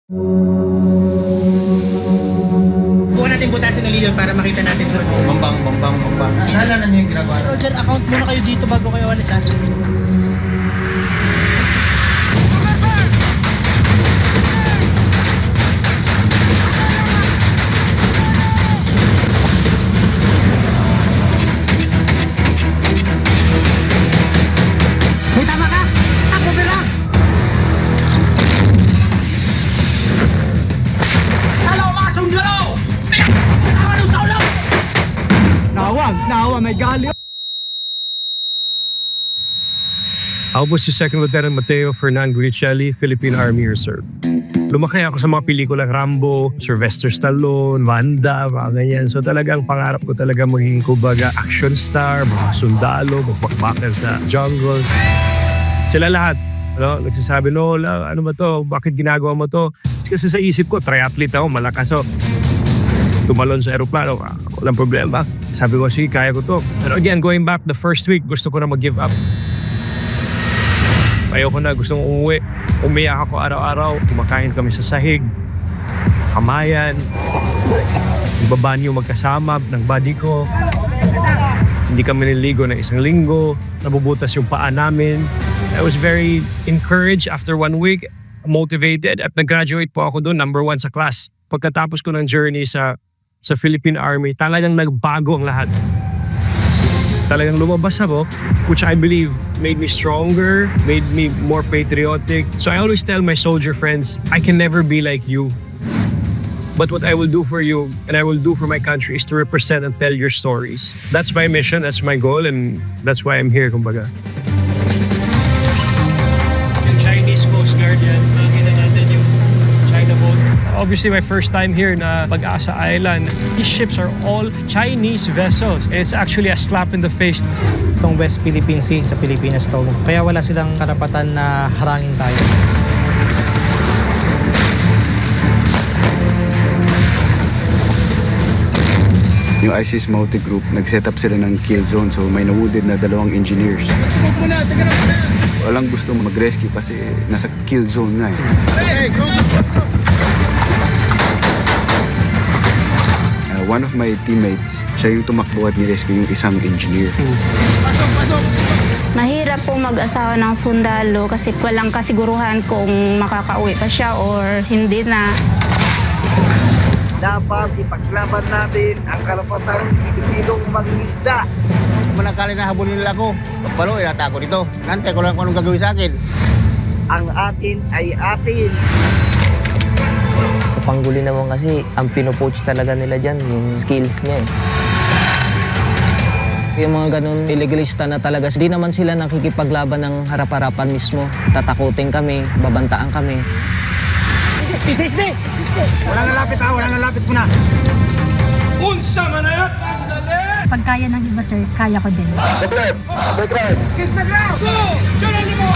Bukan natin butasin ng leader para makita natin doon. Bambang. Naalala niyo yung ginagawa natin? Roger, account muna kayo dito bago kayo alis ha. May tama ka! Ako pala! Hello mga sundalo! Tama ng saulo! Nawa, may gali. Ako po si Second Lieutenant Mateo Fernan Guicelli, Philippine Army Reserve. Lumaki ako sa mga pelikulang Rambo, Sylvester Stallone, Wanda, mga ganyan. So talagang pangarap ko talaga maging kumbaga action star, mga sundalo, magpakbakan sa jungle. Sila lahat, nagsasabi, no, ano ba to? Bakit ginagawa mo to? Kasi sa isip ko, triathlete ako, malakas ako. Tumalon sa aeroplano, walang problema. Sabi ko, sige, kaya ko to. Pero again, going back the first week, gusto ko na mag-give up. Ayoko na, gusto kong umuwi. Umiyak ako araw-araw. Kumakain kami sa sahig. Kamayan. Babanyo magkasama ng body ko. Hindi kami niligo ng isang linggo. Nabubutas yung paa namin. I was very encouraged after 1 week. Motivated. At nag-graduate po ako doon, number 1 sa class. Pagkatapos ko ng journey sa Philippine Army, talagang nagbago ang lahat. Talagang lumabas ako, which I believe made me stronger, made me more patriotic. So I always tell my soldier friends, I can never be like you. But what I will do for you and I will do for my country is to represent and tell your stories. That's my mission, that's my goal, and that's why I'm here, kumbaga. Yung Chinese Coast Guard yan, nakikita natin yung China boat. Obviously, my first time here na Pag-asa Island. These ships are all Chinese vessels. It's actually a slap in the face. Itong West Philippine Sea sa Pilipinas to. Kaya wala silang karapatan na harangin tayo. Yung ISIS Multi Group, nag-set up sila ng kill zone, so may nawounded na 2 engineers. Walang gusto mag-rescue kasi nasa kill zone nga eh. One of my teammates, siya yung tumakbo at ni-rescue yung isang engineer. Mahirap po mag-asawa ng sundalo kasi walang kasiguruhan kung makakauwi pa siya or hindi na. Dapat ipaglaban natin ang karapatang Pilipinong mangingisda. Manakali na habulin nila ako. Pagpalo, inata ako dito. Nantay ko lang kung anong gagawin sa akin. Ang atin ay atin. Sa pangguli naman kasi, ang pinupoach talaga nila dyan, yung skills niya eh. Yung mga ganun illegalista na talaga, di naman sila nakikipaglaban ng harap-harapan mismo. Tatakutin kami, babantaan kami. Isisne! Walang nalapit mo na. Unsa man na yan! Pag kaya ng iba, sir, kaya ko din. Go! Diyan mo!